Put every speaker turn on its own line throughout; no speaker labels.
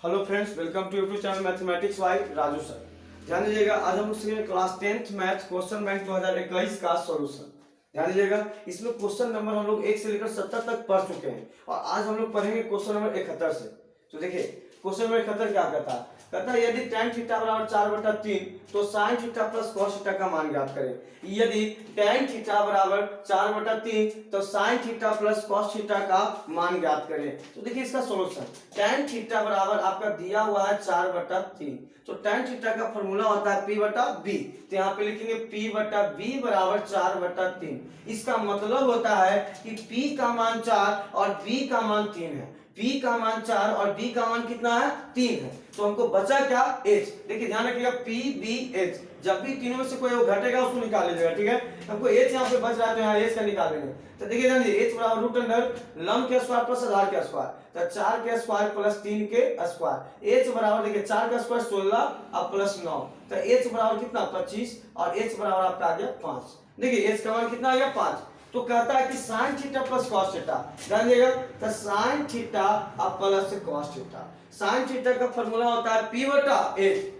Hello friends, welcome to YouTube channel mathematics by Raju sir. ध्यान दीजिएगा, आज हम लोग सीखेंगे class 10th math question bank 2021 का सॉल्यूशन। ध्यान दीजिएगा, इसमें क्वेश्चन नंबर हम लोग 1 से लेकर 70 तक पढ़ चुके हैं और आज हम लोग पढ़ेंगे क्वेश्चन नंबर 71 से। तो देखिए क्वेश्चन नंबर 71 क्या कहता है, कहता है यदि tan थीटा बराबर 4/3 तो sin theta plus cos theta का मान ज्ञात करें। यदि tan थीटा बराबर 4/3 तो sin theta plus cos theta का मान ज्ञात करें। तो देखिए इसका सॉल्यूशन, tan थीटा बराबर आपका दिया हुआ है 4/3, तो tan थीटा का फॉर्मूला होता है p/b। तो यहाँ पे लिखेंगे p/b बराबर 4/3। इसका मतलब होता है कि p का मान 4 और b का मान 3 है। p का मान 4 और b का मान कितना है, 3 है। तो हमको बचा क्या, h। देखिए ध्यान रखिएगा p b h, जब भी तीनों में से कोई घटेगा उसको निकाल लीजिएगा, ठीक है। हमको h यहाँ पे बच रहा है तो यहाँ h का निकाल लेंगे। तो देखिए ध्यान दीजिए, h बराबर रूट अंडर लंब के स्क्वायर प्लस आधार के स्क्वायर, तो 4 के स्क्वायर प्लस 3 के स्क्वायर। h बराबर देखिए 4 का स्क्वायर 16 और प्लस 9, तो h बराबर कितना 25 और h बराबर आपका आ गया 5। देखिए h का मान कितना आ गया 5। तो कहता है कि sin theta plus cos theta, ध्यान दिएगा, तो sin थीटा अब plus cos theta. sin theta का फार्मूला होता है p/h,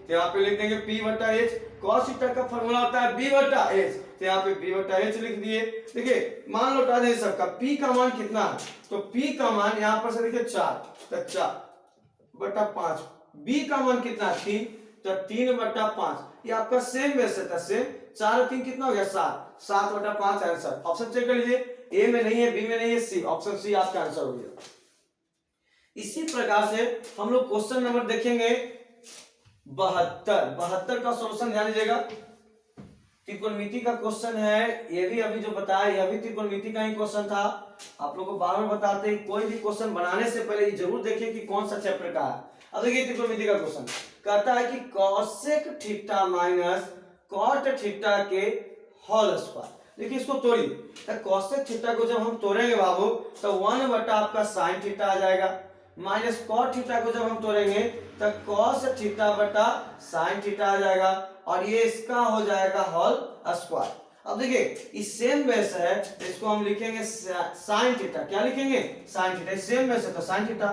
तो यहाँ पे लिख देंगे p/h। cos थीटा का फार्मूला होता है b/h, तो यहाँ पे b/h लिख दिए। देखिए मान लौटा दें सबका, p का मान कितना है, तो p का मान यहाँ पर से देखिए 4, तो 4/5। b का मान कितना है 3, तो 3/5। ये आपका सेम वैसे था, सेम 4 और 3 कितना हो गया 7, 7/5 आंसर। ऑप्शन चेक कर लीजिए, ए में नहीं है, बी में नहीं है, सी, ऑप्शन सी आपका आंसर हो गया। इसी प्रकार से हम लोग क्वेश्चन नंबर देखेंगे 72 का सॉल्यूशन। ध्यान दीजिएगा, त्रिकोणमिति का क्वेश्चन है, ये भी अभी जो बताया यह भी त्रिकोणमिति का ही क्वेश्चन था। आप लोगों को बार बार बताते हैं, कोई भी क्वेश्चन बनाने से पहले जरूर देखिए कि कौन सा चैप्टर का है। अब देखिए त्रिकोणमिति का क्वेश्चन कहता है कि cosec theta minus cot theta के होल स्क्वायर। देखिए इसको तोड़िए, तो cosec थीटा को जब हम तोड़ेंगे बाबू तो 1 बटा आपका sin थीटा आ जाएगा, माइनस cot थीटा को जब हम तोड़ेंगे तो cos थीटा बटा sin थीटा आ जाएगा, और ये इसका हो जाएगा होल स्क्वायर। अब देखिए इस सेम बेस है तो इसको हम लिखेंगे sin थीटा। क्या लिखेंगे, sin थीटा। सेम बेस है तो sin थीटा।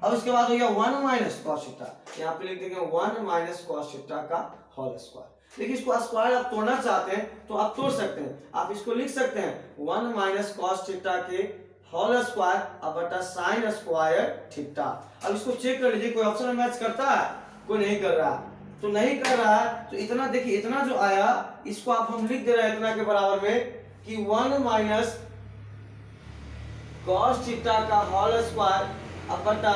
अब उसके बाद हो गया 1 माइनस cos थीटा, यहाँ पे लिख देंगे 1 माइनस cos थीटा का होल स्क्वायर। देखिए इसको स्क्वायर आप तोड़ना चाहते हैं तो आप तोड़ सकते हैं, आप इसको लिख सकते हैं 1 माइनस cos थीटा के होल स्क्वायर अब बटा sin स्क्वायर थीटा। अब इसको चेक कर लीजिए, कोई ऑप्शन में मैच करता है, कोई नहीं कर रहा है। तो नहीं कर रहा है तो इतना देखिए, इतना जो आया इसको आप हम लिख दे रहे हैं इतना के बराबर में कि 1 माइनस cos थीटा का होल स्क्वायर अब बटा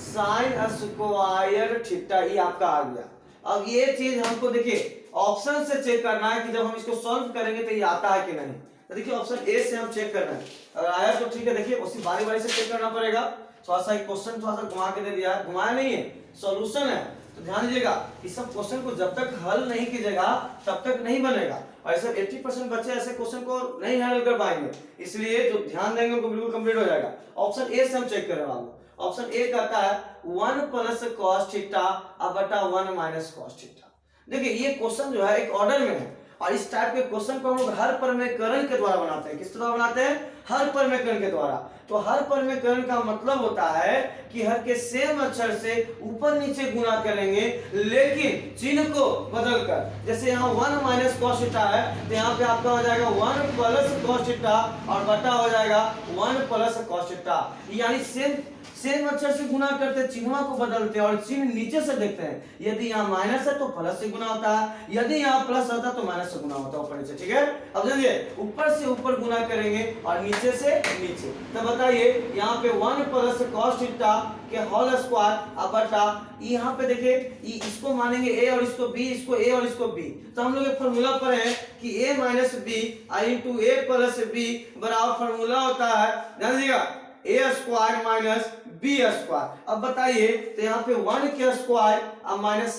sin स्क्वायर थीटा, ये आपका आ गया। अब ये चीज हमको देखिए ऑप्शन से चेक करना है कि जब हम इसको सॉल्व करेंगे तो ये आता है कि नहीं। तो देखिए ऑप्शन ए से हम चेक कर रहे हैं, अगर आया तो ठीक है। देखिए उसी बारी बारी से चेक करना पड़ेगा। थोड़ा सा क्वेश्चन थोड़ा सा घुमा के दे दिया है, घुमाया नहीं है, सॉल्यूशन है। तो ध्यान दीजिएगा, इस सब क्वेश्चन को जब तक हल नहीं कीजिएगा तब तक नहीं बनेगा, और ऐसे 80% बच्चे ऐसे क्वेश्चन को नहीं हल कर पाएंगे। इसलिए जो ध्यान देंगे उनको बिल्कुल कंप्लीट हो जाएगा। ऑप्शन ए से हम चेक कर रहे हैं। ऑप्शन ए कहता है 1 प्लस cos थीटा अब बटा 1 माइनस cos थीटा। देखिए ये क्वेश्चन जो है एक ऑर्डर में है, और इस टाइप के क्वेश्चन को हम लोग हर परमेकरण के द्वारा बनाते हैं। किस द्वारा बनाते हैं, हर परमेकरण के द्वारा। तो हर परमेकरण का मतलब होता है कि हर के सेम अक्षर से ऊपर नीचे गुणा करेंगे लेकिन चिन्ह को बदल कर। जैसे यहाँ 1 माइनस cos थीटा है तो यहाँ पे आपका हो जाएगा 1 प्लस cos थीटा और बटा हो जाएगा 1 प्लस cos थीटा। यानी सेम अक्षर से गुणा करते, चिन्हों को बदलते हैं और चिन्ह नीचे से देखते हैं। यदि यहाँ माइनस है तो प्लस से गुना होता है, यदि यहाँ प्लस होता है तो माइनस से गुना होता है ऊपर नीचे, ठीक है। अब देखिए ऊपर से ऊपर गुना करेंगे और नीचे से नीचे। तो बताइए यहाँ पे 1 प्लस cos थीटा के होल स्क्वायर अब बटा, यहाँ पे देखिए इसको मानेंगे a और इसको b, इसको a और इसको b। तो हम लोग एक फॉर्मूला पर है कि a minus b into a plus b बराबर फॉर्मूला होता है, ध्यान दीजिएगा, a square minus b square. अब बताइए तो यहाँ पे 1 के स्क्वायर अब माइनस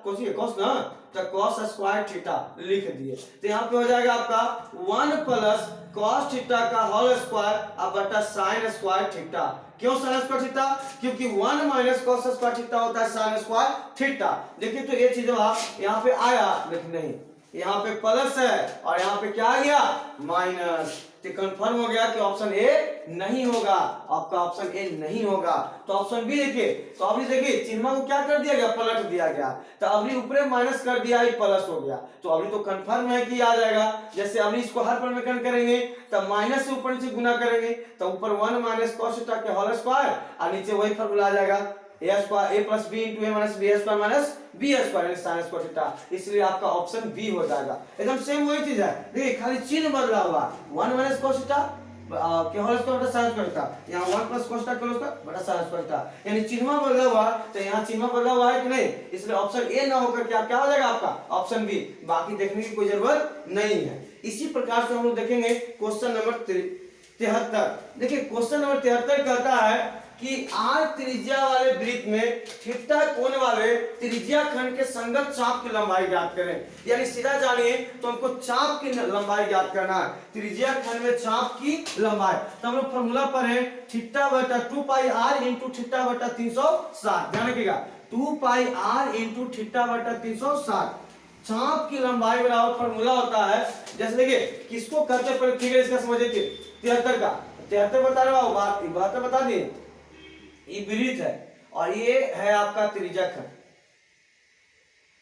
cos ना, तो cos स्क्वायर थीटा लिख दिए। तो यहाँ पे हो जाएगा आपका 1 प्लस cos थीटा का होल स्क्वायर अब बटा sin स्क्वायर थीटा। क्यों sin स्क्वायर थीटा, क्योंकि 1 माइनस cos स्क्वायर थीटा होता है sin स्क्वायर थीटा। देखिए तो ये चीज यहाँ पे आया, लेकिन नहीं, यहाँ पे प्लस है और यहाँ पे क्या आ गया, माइनस। तो कंफर्म हो गया कि ऑप्शन ए नहीं होगा, आपका ऑप्शन ए नहीं होगा। तो ऑप्शन बी देखिए, तो अभी देखिए चिन्ह को क्या कर दिया गया, पलट दिया गया, तो अभी ऊपर माइनस कर दिया, प्लस हो गया, तो अभी तो कंफर्म है कि आ जाएगा। जैसे अभी इसको हर पर में करेंगे तब माइनस से ऊपर नीचे गुना करेंगे तो ऊपर 1 माइनस cos थीटा के होल स्क्वायर और नीचे वही फॉर्मूला आ जाएगा a square a plus b into a minus b square minus b square यानी sin स्क्वायर थीटा, इसलिए आपका ऑप्शन बी हो जाएगा। एकदम सेम वही चीज है, देखिए खाली चिन्ह बदला हुआ, 1 माइनस cos थीटा के होल स्क्वायर बटा sin स्क्वायर थीटा, यहाँ 1 प्लस cos थीटा के होल स्क्वायर बटा sin स्क्वायर थीटा, यानी चिन्ह बदला हुआ, तो यहाँ चिन्ह बदला हुआ है कि नहीं, इसलिए ऑप्शन ए ना होकर क्या हो जाएगा आपका ऑप्शन बी, बाकी देखने की कोई जरूरत नहीं है। इसी प्रकार से हम लोग देखेंगे क्वेश्चन नंबर 73। देखिए क्वेश्चन नंबर 73 कहता है कि आर त्रिज्या वाले वृत्त में थीटा कोण वाले त्रिज्या खंड के संगत चाप की लंबाई ज्ञात करें, यानी सीधा जानिए तो हमको चाप की लंबाई ज्ञात करना है, त्रिज्या खंड में चाप की लंबाई। तो हम लोग फॉर्मूला पर है थीटा बटा 2 पाई r इंटू थीटा बटा 360, ध्यान रखिएगा 2 पाई r इंटू थीटा बटा 360, चाप की लंबाई बराबर फॉर्मूला होता है, जैसे देखिए किसको करते पर ठीक है इसका समझिए 73 का 73 बता रहा हूं, बात बता दिए, ये वृत्त है और ये है आपका त्रिज्या खंड,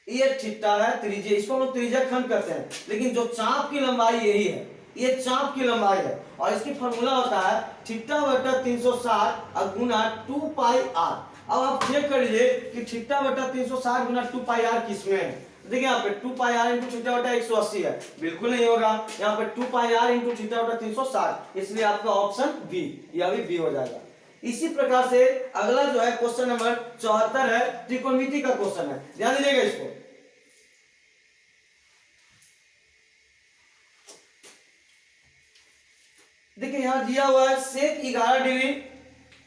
ये थीटा है त्रिज्या, इसको हम लोग त्रिज्या खंड कहते हैं, लेकिन जो चाप की लंबाई यही है, ये चाप की लंबाई है और इसकी फॉर्मूला होता है थीटा बटा 360 गुना 2 पाई r। अब आप चेक कर लीजिए कि थीटा बटा 360 गुना 2 पाई r किसमें है, देखिए यहाँ पे 2 पाई r इंटू थीटा बटा 180 है, बिल्कुल नहीं होगा, यहाँ पे 2 पाई r इंटू थीटा बटा 360, इसलिए आपका ऑप्शन बी, यह भी बी हो जाएगा। इसी प्रकार से अगला जो है क्वेश्चन नंबर 74 है, त्रिकोणमिति का क्वेश्चन है, ध्यान दीजिएगा इसको। देखिए यहाँ दिया हुआ है सेक 11 डिग्री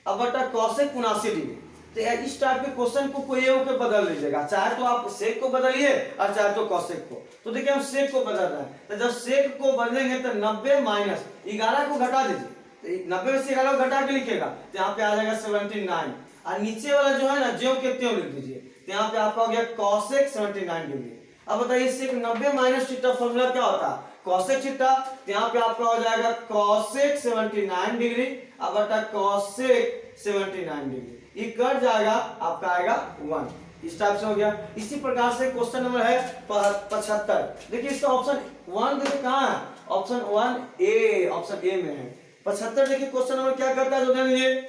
अब बटा कॉसेक 79 डिग्री, तो इस टाइप के क्वेश्चन को कोई एक के बदल लीजिएगा, चाहे तो आप सेक को बदलिए और चाहे तो कॉसेक को। तो देखिए हम सेक को बदल रहे हैं, तो जब सेक को बदलेंगे तो 90 माइनस 11 को घटा दीजिए, तो 90 में से 11 को घटा के लिखिएगा तो यहाँ पे आ जाएगा 79, और नीचे वाला जो है ना ज्यों के त्यों लिख दीजिए, तो यहाँ पे आपका हो गया कॉसेक 79 डिग्री। अब बताइए सेक 90 माइनस थीटा फॉर्मूला क्या होता है, कॉसेक थीटा, तो यहाँ पे आपका हो जाएगा कॉसेक 79 डिग्री अब बटा कॉसेक 79 डिग्री, ये कट जाएगा आपका आएगा 1, इस टाइप से हो गया। इसी प्रकार से क्वेश्चन नंबर है 75, देखिए इसका ऑप्शन 1 देखिए कहाँ है, ऑप्शन 1 ए, ऑप्शन ए में है 75। देखिए क्वेश्चन नंबर क्या करता है, जो ध्यान दीजिए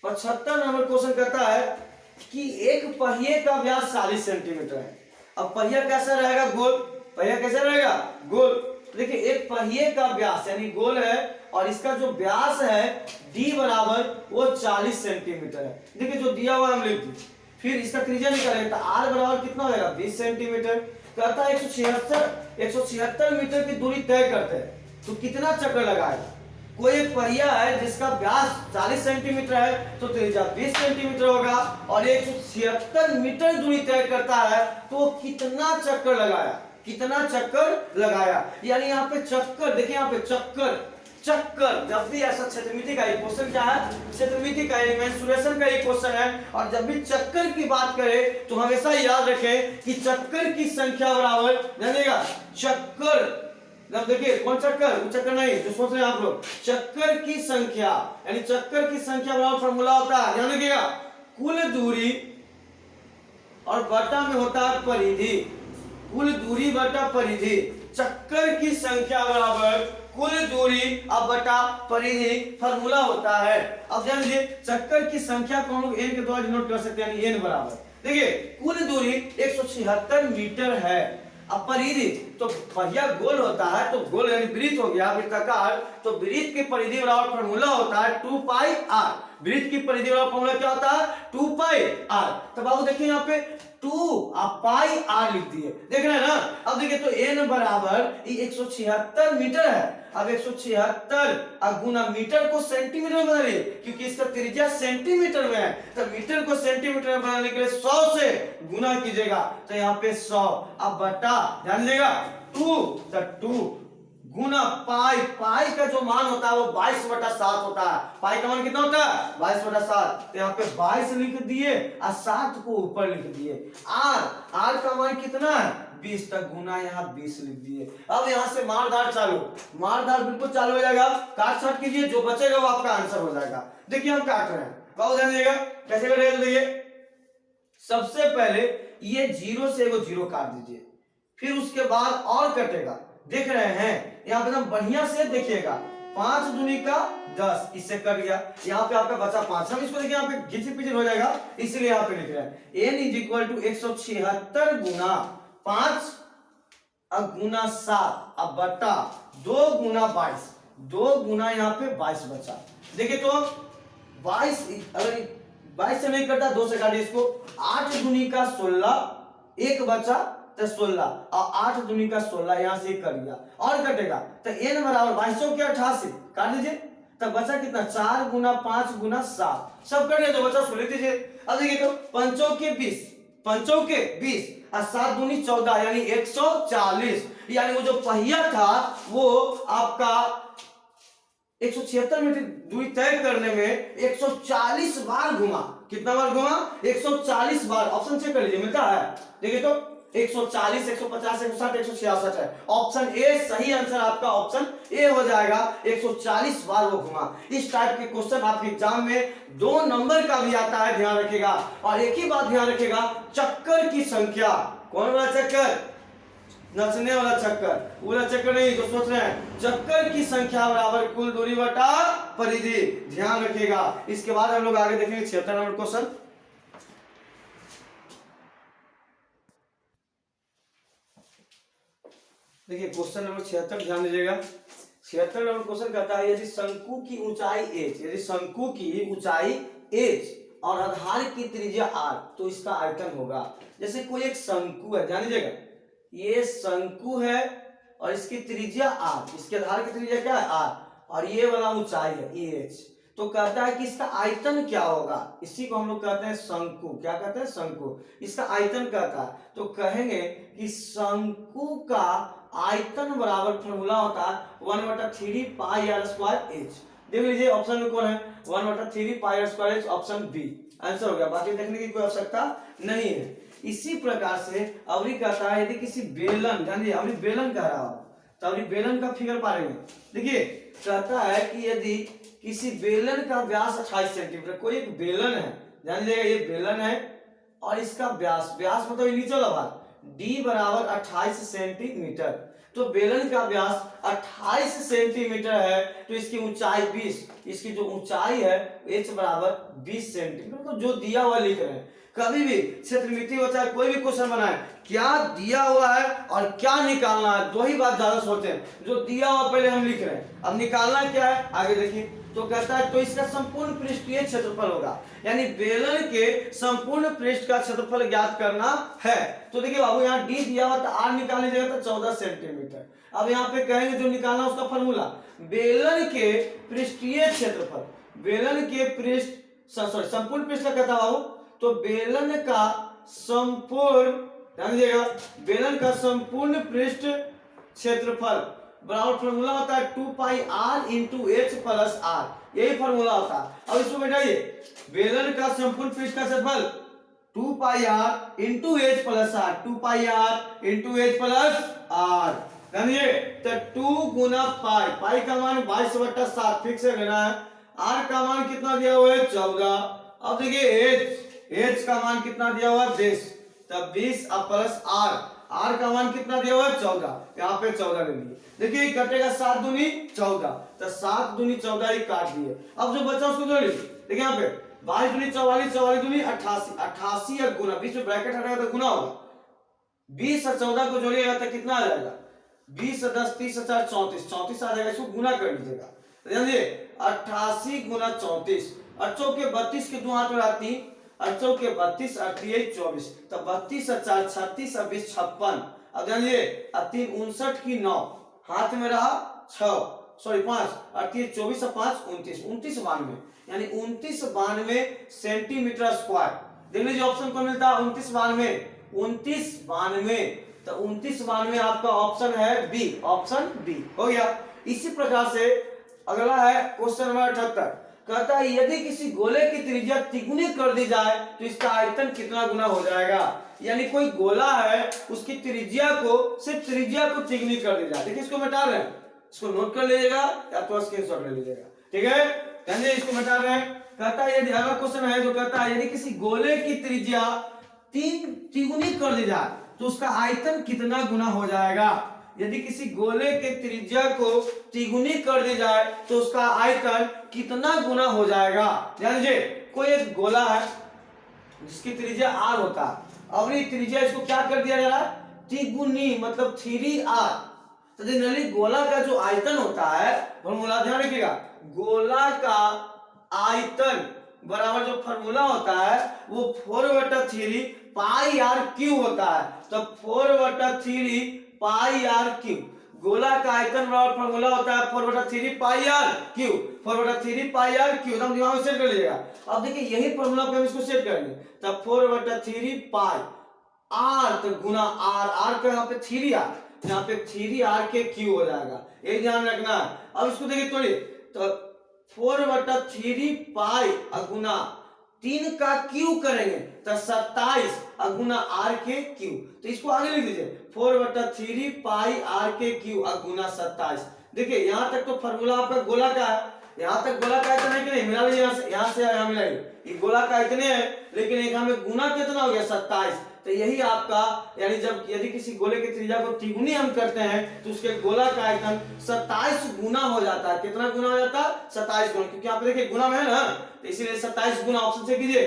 75 नंबर क्वेश्चन कहता है कि एक पहिए का व्यास 40 सेंटीमीटर है। अब पहिया कैसा रहेगा, गोल, पहिया कैसा रहेगा, गोल। देखिए एक पहिए का व्यास यानी गोल है और इसका जो व्यास है d बराबर वो 40 सेंटीमीटर है। देखिए जो दिया हुआ हम लिख दी, फिर इसका त्रिज्या निकालेंगे तो r बराबर कितना हो जाएगा 20 सेंटीमीटर। कहता है 176 मीटर की दूरी तय करते हैं, तो कितना चक्कर लगाएगा। कोई एक पहिया है जिसका व्यास 40 सेंटीमीटर है तो त्रिज्या 20 सेंटीमीटर होगा और 176 मीटर दूरी तय करता है, तो कितना चक्कर लगाया, कितना चक्कर लगाया। यानी यहाँ पे चक्कर, देखिए यहाँ पे चक्कर, चक्कर जब भी ऐसा क्षेत्रमिति का एक क्वेश्चन क्या है, क्षेत्रमिति का मेंसुरेशन का एक क्वेश्चन है, और जब भी चक्कर की बात करें तो हमेशा याद रखें कि चक्कर की संख्या बराबर, जानिएगा चक्कर, जब देखिए कौन चक्कर, वो चक्कर नहीं जो सोच रहे हैं आप लोग, चक्कर की संख्या यानी चक्कर की संख्या बराबर फॉर्मूला होता है, ध्यान रखिएगा कुल दूरी और बटा में होता है परिधि, कुल दूरी बटा परिधि, चक्कर की संख्या बराबर कुल दूरी अब बटा परिधि फॉर्मूला होता है। अब ध्यान दीजिए चक्कर की संख्या को हम लोग n के द्वारा डिनोट कर सकते हैं, यानी n बराबर, देखिए कुल दूरी 176 मीटर है। अब परिधि तो पहिया गोल होता है तो गोल यानी वृत्त हो गया, वृत्ताकार, तो वृत्त की परिधि बराबर फॉर्मूला होता है 2 पाई r, वृत्त की परिधि बराबर फॉर्मूला क्या होता है 2 पाई r। तो बाबू देखिए यहाँ पे 2 आप पाई r लिख दिए, देख रहे हैं ना। अब देखिए तो n बराबर 176 मीटर है, अब 176 गुना मीटर को सेंटीमीटर में बदलिए क्योंकि इसका त्रिज्या सेंटीमीटर में है, तो मीटर को सेंटीमीटर में बदलने के लिए 100 से गुना कीजिएगा, तो यहाँ पे 100 अब बटा, ध्यान दीजिएगा 2 गुना पाई, पाई का जो मान होता है वो 22/7 होता है, पाई का मान कितना होता है 22/7, तो यहाँ पे 22 लिख दिए और 7 को ऊपर लिख दिए। आर का मान कितना है 20 तक गुना यहाँ 20 लिख दिए। अब यहाँ से मारदार चालू, मारदार बिल्कुल चालू हो जाएगा। काट छाट कीजिए, जो बचेगा वो आपका आंसर हो जाएगा। देखिए हम काट रहे हैं, बहुत ध्यान दीजिएगा कैसे करेंगे। तो देखिए सबसे पहले ये 0 से वो 0 काट दीजिए, फिर उसके बाद और कटेगा। देख रहे हैं यहाँ पे एकदम बढ़िया से देखिएगा, 5 दूनी का 10, इससे कट गया। यहाँ पे आपका बचा 5। हम इसको देखिए यहाँ पे घिची पिचर हो जाएगा, इसलिए यहाँ पे लिख रहे हैं n = 176 गुना 5 गुना 7 अब बटा 2 गुना 22, 2 गुना यहाँ पे 22 बचा। देखिए तो 22, अगर 22 से नहीं कटा 2 से काटिए इसको, 8 दूनी का 16, एक बचा तो 16 और 8 दूनी का 16 यहाँ से कर दिया और कटेगा तो n बराबर 22 के 88 काट दीजिए, तब बचा कितना 4 गुना 5 गुना 7, सब कट गया तो बचा 16 दीजिए। अब देखिए तो 5 के 20, 5 के 20 और 7 दूनी 14 यानी 140, यानी वो जो पहिया था वो आपका 176 मीटर दूरी तय करने में 140 बार घुमा। कितना बार घुमा? 140 बार। ऑप्शन चेक कर लीजिए, मिलता है। देखिए तो 140, 150, 160, 166 है। ऑप्शन ए सही आंसर आपका ऑप्शन ए हो जाएगा। 140 बार वो घुमा। इस टाइप के क्वेश्चन आपके एग्जाम में 2 नंबर का भी आता है, ध्यान रखिएगा। और एक ही बात ध्यान रखिएगा, चक्कर की संख्या। कौन वाला चक्कर? नचने वाला चक्कर, पूरा चक्कर नहीं तो सोच रहे हैं। चक्कर की संख्या बराबर कुल दूरी बटा परिधि, ध्यान रखिएगा। इसके बाद हम लोग आगे देखेंगे 76 नंबर क्वेश्चन। देखिए क्वेश्चन नंबर 76 ध्यान दीजिएगा। 76 नंबर क्वेश्चन कहता है यदि शंकु की ऊंचाई h, यदि शंकु की ऊंचाई h और आधार की त्रिज्या r तो इसका आयतन होगा। जैसे कोई एक शंकु है, ध्यान दीजिएगा, ये शंकु है और इसकी त्रिज्या r, इसके आधार की त्रिज्या क्या है r, और ये वाला ऊंचाई है h, तो कहता है कि इसका आयतन क्या होगा। इसी को हम लोग कहते हैं शंकु। क्या कहते हैं? शंकु। इसका आयतन कहता है तो कहेंगे कि शंकु का आयतन बराबर फॉर्मूला होता है 1/3 पाई r स्क्वायर h। देख लीजिए ऑप्शन में कौन है, 1/3 pi r square h, option B answer हो गया। बाकी देखने की कोई आवश्यकता नहीं है। इसी प्रकार से अवरी कहता है यदि किसी बेलन, ध्यान दीजिए अवरी बेलन कह रहा हो तो अवरी बेलन का फिगर पाएंगे। देखिए कहता है कि यदि किसी बेलन का व्यास 28 सेंटीमीटर, कोई एक बेलन है, ध्यान दीजिएगा ये बेलन है और इसका व्यास, व्यास मतलब नीचे वाला भाग, d बराबर 28 सेंटीमीटर, तो बेलन का व्यास 28 सेंटीमीटर है तो इसकी ऊंचाई 20, इसकी जो ऊंचाई है h बराबर 20 सेंटीमीटर, तो जो दिया हुआ लिख रहे हैं। कभी भी क्षेत्रमिति हो चाहे कोई भी क्वेश्चन बनाए, क्या दिया हुआ है और क्या निकालना है, दो ही बात ज्यादा सोचते हैं। जो दिया हुआ पहले हम लिख रहे हैं, अब निकालना क्या है आगे देखिए। तो कहता है तो इसका संपूर्ण पृष्ठीय क्षेत्रफल होगा, यानी बेलन के संपूर्ण पृष्ठ का क्षेत्रफल ज्ञात करना है। तो देखिए बाबू यहाँ डी दिया हुआ तो आर निकाल लीजिएगा तो 14 सेंटीमीटर। अब यहाँ पे कहेंगे जो निकालना उसका फॉर्मूला, बेलन के पृष्ठीय क्षेत्रफल, बेलन के पृष्ठ सॉरी संपूर्ण पृष्ठ का कहता बाबू, तो बेलन का संपूर्ण, ध्यान दीजिएगा, बेलन का संपूर्ण पृष्ठ क्षेत्रफल बराबर फॉर्मूला होता है 2 पाई r into h plus r, यही फॉर्मूला होता है। अब इसको बैठाइए, बेलन का संपूर्ण पृष्ठ का क्षेत्रफल 2 पाई r into h plus r, 2 पाई r into h plus r, जानिए तो 2 गुना पाई, पाई का मान 22/7 फिक्स है लेना है, r का मान कितना दिया हुआ है 14। अब देखिए h का मान कितना दिया हुआ है 20, तब 20 अब प्लस r, r का मान कितना दिया हुआ है 14, यहाँ पे 14 ले लिए। देखिए कटेगा 7 दूनी 14, तो 7 दूनी 14 ही काट दिए। अब जो बचा उसको जोड़ लीजिए। देखिए यहाँ पे 22 दूनी 44, 44 दूनी 88, 88 या गुना, बीच में ब्रैकेट हटाएगा तो गुना होगा। 20 और 14 को जोड़िएगा तो कितना आ जाएगा, 20 और 10 30 और 4 34, 34 आ जाएगा। इसको गुना कर लीजिएगा, ध्यान दीजिए 88 गुना 34, 8 के 32 के 2 हाथ में 3, 8 के 32 और 3 24, तो 32 और 4 36 और 20 56। अब ध्यान दीजिए 3 59 की 9 हाथ में रहा 6 सॉरी 5 और 3 24 और 5 29, 29 92, यानी 29 92 सेंटीमीटर स्क्वायर। देख लीजिए ऑप्शन को मिलता है 29 92, 29 92, तो 29 92 आपका ऑप्शन है बी, ऑप्शन बी हो गया। इसी प्रकार से अगला है क्वेश्चन नंबर 78, कहता है यदि किसी गोले की त्रिज्या तिगुनी कर दी जाए तो इसका आयतन कितना गुना हो जाएगा। यानी कोई गोला है उसकी त्रिज्या को सिर्फ त्रिज्या को तिगुनी कर दी जाए। देखिए इसको मिटा रहे हैं, इसको नोट कर लीजिएगा या तो स्क्रीनशॉट ले लीजिएगा, ठीक है। ध्यान इसको मिटा रहे हैं। कहता है यदि अगला क्वेश्चन है जो कहता है यदि किसी गोले की त्रिज्या 3 तिगुनी कर दी जाए तो उसका आयतन कितना गुना हो जाएगा। यदि किसी गोले के त्रिज्या को तिगुनी कर दी जाए तो उसका आयतन कितना गुना हो जाएगा। ध्यान दीजिए, कोई एक गोला है जिसकी त्रिज्या r होता है और ये त्रिज्या इसको क्या कर दिया जा रहा है, तिगुनी, मतलब 3r। तो जनरली गोला का जो आयतन होता है, फॉर्मूला ध्यान रखिएगा, गोला का आयतन बराबर जो फॉर्मूला होता है वो 4/3 पाई r क्यूब होता है। तो 4/3 पाई r क्यूब, गोला का आयतन बराबर फॉर्मूला होता है 4/3 पाई r क्यूब, 4/3 पाई r क्यूब। हम दिमाग में सेट कर लीजिएगा। अब देखिए यही फॉर्मूला पे हम इसको सेट करेंगे, तब 4/3 पाई r तो गुना r का यहाँ पे 3r, यहाँ पे 3r के क्यूब हो जाएगा, ये ध्यान रखना। अब इसको देखिए थोड़ी, तो 4/3 पाई गुना 3 का क्यूब करेंगे तो 27 गुना r के क्यूब। तो इसको आगे लिख दीजिए 4/3 पाई r के क्यूब गुना 27। देखिए यहाँ तक तो फॉर्मूला आपका गोला का है, यहाँ तक गोला का आयतन है कि नहीं, मिला लीजिए, यहाँ से यहाँ मिलाइए, ये गोला का इतने है लेकिन एक हमें गुना कितना हो गया 27। तो यही आपका, यानी जब यदि किसी गोले की त्रिज्या को तिगुनी हम करते हैं तो उसके गोला का आयतन 27 गुना हो जाता है। कितना गुना हो जाता है, 27 गुना, क्योंकि आप देखिए गुना में है ना, तो इसीलिए 27 गुना ऑप्शन से कीजिए,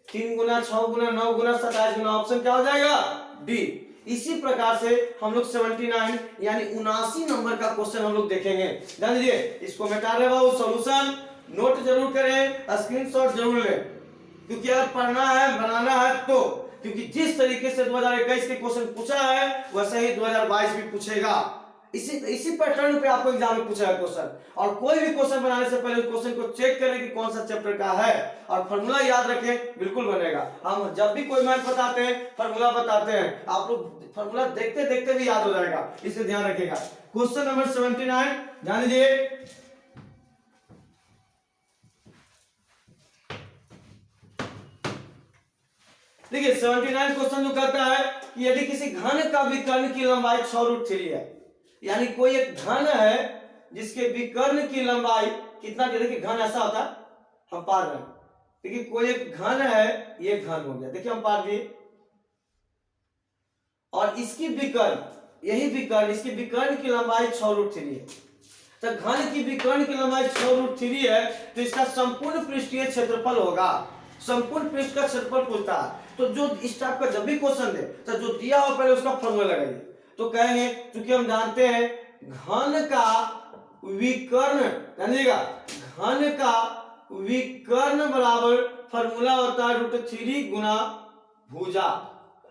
3 गुना 6 गुना 9 गुना 27 गुना, ऑप्शन क्या हो जाएगा, डी। इसी प्रकार से हम लोग 79 यानी 79 नंबर का क्वेश्चन हम लोग देखेंगे। ध्यान दीजिए, इसको मिटा रहे हो, सॉल्यूशन नोट जरूर करें, स्क्रीनशॉट जरूर लें, क्योंकि अगर पढ़ना है बनाना है तो, क्योंकि जिस तरीके से 2021 के क्वेश्चन पूछा है वैसे ही 2022 भी पूछेगा। इसी पैटर्न पे आपको एग्जाम में पूछेगा क्वेश्चन, और कोई भी क्वेश्चन बनाने से पहले उस क्वेश्चन को चेक करें कि कौन सा चैप्टर का है, और फार्मूला याद रखें, बिल्कुल बनेगा। हम जब भी कोई मैथ बताते हैं फार्मूला बताते हैं, आप लोग फार्मूला देखते देखते भी याद हो जाएगा, इसे ध्यान रखिएगा। क्वेश्चन नंबर 79 ध्यान दीजिए, देखिए 79 क्वेश्चन जो कहता है कि यदि किसी घन का विकर्ण की लंबाई 6√3 है, यानी कोई एक घन है जिसके विकर्ण की लंबाई कितना, देखिए घन ऐसा होता है, हम पार रहे हैं, देखिए कोई एक घन है, ये घन हो गया, देखिए हम पार दिए, और इसकी विकर्ण, यही विकर्ण, इसकी विकर्ण की लंबाई 6√3 है। तो घन की विकर्ण की लंबाई 6√3 है, तो इसका संपूर्ण पृष्ठीय क्षेत्रफल होगा, संपूर्ण पृष्ठ का क्षेत्रफल पूछता है। तो जो इस टाइप का जब भी क्वेश्चन दे तो जो दिया हो पहले उसका फॉर्मूला लगाइए। तो कहेंगे, क्योंकि हम जानते हैं घन का विकर्ण, जानिएगा घन का विकर्ण बराबर फॉर्मूला होता है √3 गुना भुजा।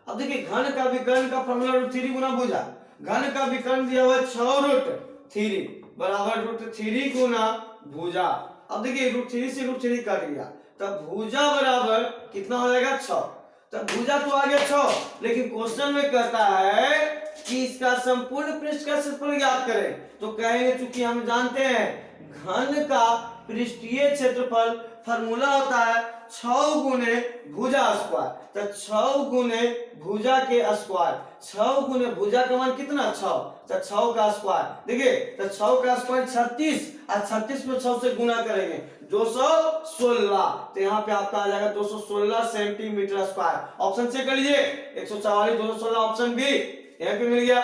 अब देखिए घन का विकर्ण का फॉर्मूला √3 गुना भुजा, घन का विकर्ण दिया हुआ है 6√3 बराबर √3 गुना भुजा। अब देखिए √3 से √3 काट गया, तब भुजा बराबर कितना हो जाएगा 6। तब भुजा तो आ गया 6, लेकिन क्वेश्चन में कहता है कि इसका संपूर्ण पृष्ठ का क्षेत्रफल ज्ञात करें। तो कहेंगे चूंकि हम जानते हैं घन का पृष्ठीय क्षेत्रफल फॉर्मूला होता है 6 गुने भुजा स्क्वायर, तो 6 गुने भुजा के स्क्वायर, 6 गुने भुजा का मान कितना 6, तो 6 का स्क्वायर, देखिए तो 6 का स्क्वायर 36, और 36 में 6 से गुना करेंगे 216, तो यहाँ पे आपका आ जाएगा 216 सेंटीमीटर स्क्वायर। ऑप्शन चेक कर लीजिए, 144 216 ऑप्शन बी यहाँ पे मिल गया।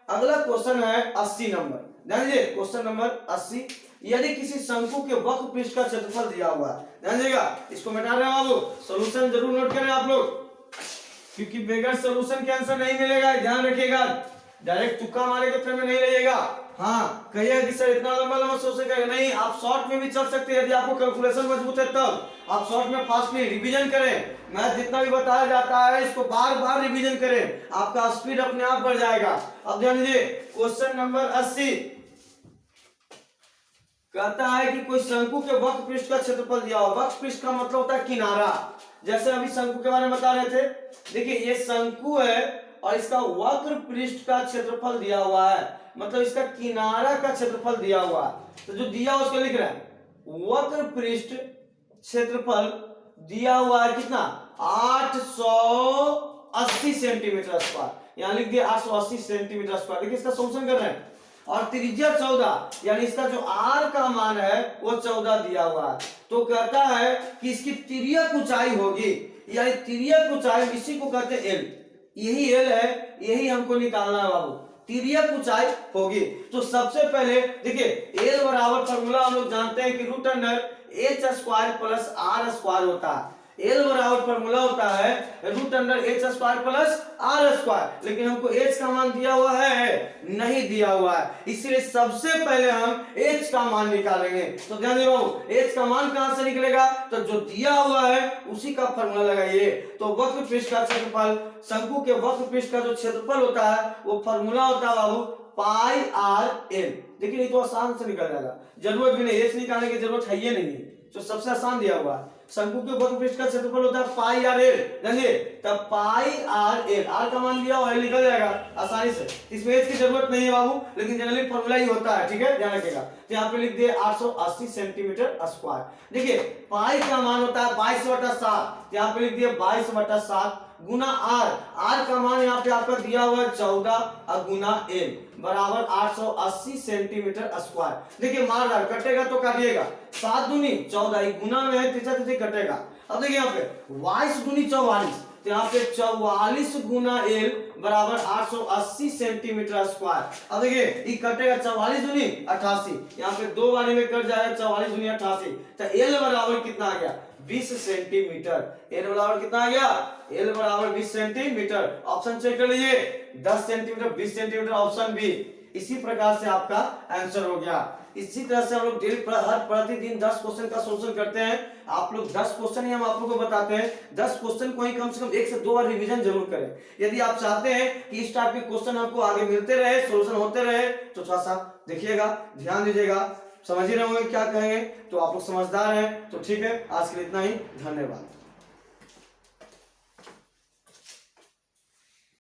अगला क्वेश्चन है 80 नंबर, ध्यान दीजिए क्वेश्चन नंबर 80, यदि किसी शंकु के वक्र पृष्ठ का क्षेत्रफल दिया हुआ है, ध्यान दीजिएगा, इसको मिटा रहे हैं आप, सॉल्यूशन जरूर नोट करें आप लोग, क्योंकि बगैर सॉल्यूशन के आंसर नहीं मिलेगा, ध्यान रखिएगा, डायरेक्ट तुक्का मारे के फ्रेम में नहीं रहिएगा। हाँ कहिएगा कि सर इतना लंबा लंबा सोच सकेगा नहीं, आप शॉर्ट में भी चल सकते हैं, यदि आपको कैलकुलेशन मजबूत है तब आप शॉर्ट में फास्टली रिवीजन करें, मैथ जितना भी बताया जाता है इसको बार बार रिवीजन करें, आपका स्पीड अपने आप बढ़ जाएगा। अब ध्यान दीजिए क्वेश्चन नंबर 80 कहता है कि कोई शंकु के वक्र पृष्ठ का क्षेत्रफल दिया हुआ, वक्र पृष्ठ का मतलब होता है किनारा, जैसे अभी शंकु के बारे में बता रहे थे, देखिए ये शंकु है और इसका वक्र पृष्ठ का क्षेत्रफल दिया हुआ है, मतलब इसका किनारा का क्षेत्रफल दिया हुआ है। तो जो दिया हुआ उसको लिख रहा है, वक्र पृष्ठ क्षेत्रफल दिया हुआ है कितना 800 880 सेंटीमीटर स्क्वायर, यहाँ लिख दिया 880 सेंटीमीटर स्क्वायर। देखिए इसका सॉल्यूशन कर रहे हैं और त्रिज्या 14 यानी इसका जो r का मान है वो 14 दिया हुआ है। तो कहता है कि इसकी तिर्यक ऊंचाई होगी, यानी तिर्यक ऊंचाई इसी को कहते हैं l, यही l है, यही हमको निकालना है बाबू, तिर्यक ऊंचाई होगी। तो सबसे पहले देखिए l बराबर फॉर्मूला हम लोग जानते हैं कि root under h square plus r square होता है। एल बराबर फॉर्मूला होता है root under h square plus r square, लेकिन हमको एच का मान दिया हुआ है नहीं दिया हुआ है, इसलिए सबसे पहले हम एच का मान निकालेंगे। तो ध्यान दो एच का मान कहां से निकलेगा, तो जो दिया हुआ है उसी का फॉर्मूला लगाइए। तो वक्र पृष्ठ का क्षेत्रफल, शंकु के वक्र पृष्ठ का जो क्षेत्रफल होता है वो फॉर्मूला होता है बाबू पाई आर एल। देखिए ये तो आसान से निकल जाएगा, जरूरत भी नहीं, एच निकालने की जरूरत है ही नहीं है, तो सबसे आसान दिया हुआ है। शंकु के वक्र पृष्ठ का क्षेत्रफल होता है पाई आर एल, जानिए तब पाई आर एल, आर का मान लिया हुआ है निकल जाएगा आसानी से, इसमें एच की जरूरत नहीं है बाबू, लेकिन जनरली फॉर्मूला ही होता है, ठीक है ध्यान रखिएगा। तो यहाँ पे लिख दिए 880 सेंटीमीटर स्क्वायर। देखिए पाई का मान होता है 22/7, यहाँ पे लिख दिए 22/7 गुना आर, आर का मान यहाँ पे आपका दिया हुआ है 14 और गुना एल बराबर 880 सेंटीमीटर स्क्वायर। देखिए मारदार कटेगा तो काटिएगा, 7 दूनी 14 गुना में है, तीसरा तीसरी कटेगा। अब देखिए यहाँ पे 22 दूनी 44, तो यहाँ पे 44 गुना एल बराबर 880 सेंटीमीटर स्क्वायर। अब देखिए ये कटेगा 44 दूनी 88, यहाँ पे दो बारी में कट जाएगा 44 दूनी 88, तो एल बराबर कितना आ गया 20 सेंटीमीटर। एल बराबर कितना आ गया, एल बराबर 20 सेंटीमीटर। ऑप्शन चेक कर लीजिए 10 सेंटीमीटर 20 सेंटीमीटर, ऑप्शन बी। इसी प्रकार से आपका आंसर हो गया। इसी तरह से हम लोग डेली हर प्रतिदिन 10 क्वेश्चन का सॉल्यूशन करते हैं। आप लोग 10 क्वेश्चन ही हम आप लोगों को बताते हैं, 10 क्वेश्चन को ही कम से कम 1 से 2 बार रिवीजन जरूर करें। यदि आप चाहते हैं कि इस टाइप के क्वेश्चन हमको आगे मिलते रहे, सॉल्यूशन होते रहे, तो थोड़ा सा देखिएगा, ध्यान दीजिएगा, समझ ही रहे होंगे क्या कहेंगे। तो आप लोग समझदार हैं, तो ठीक है, आज के लिए इतना ही, धन्यवाद।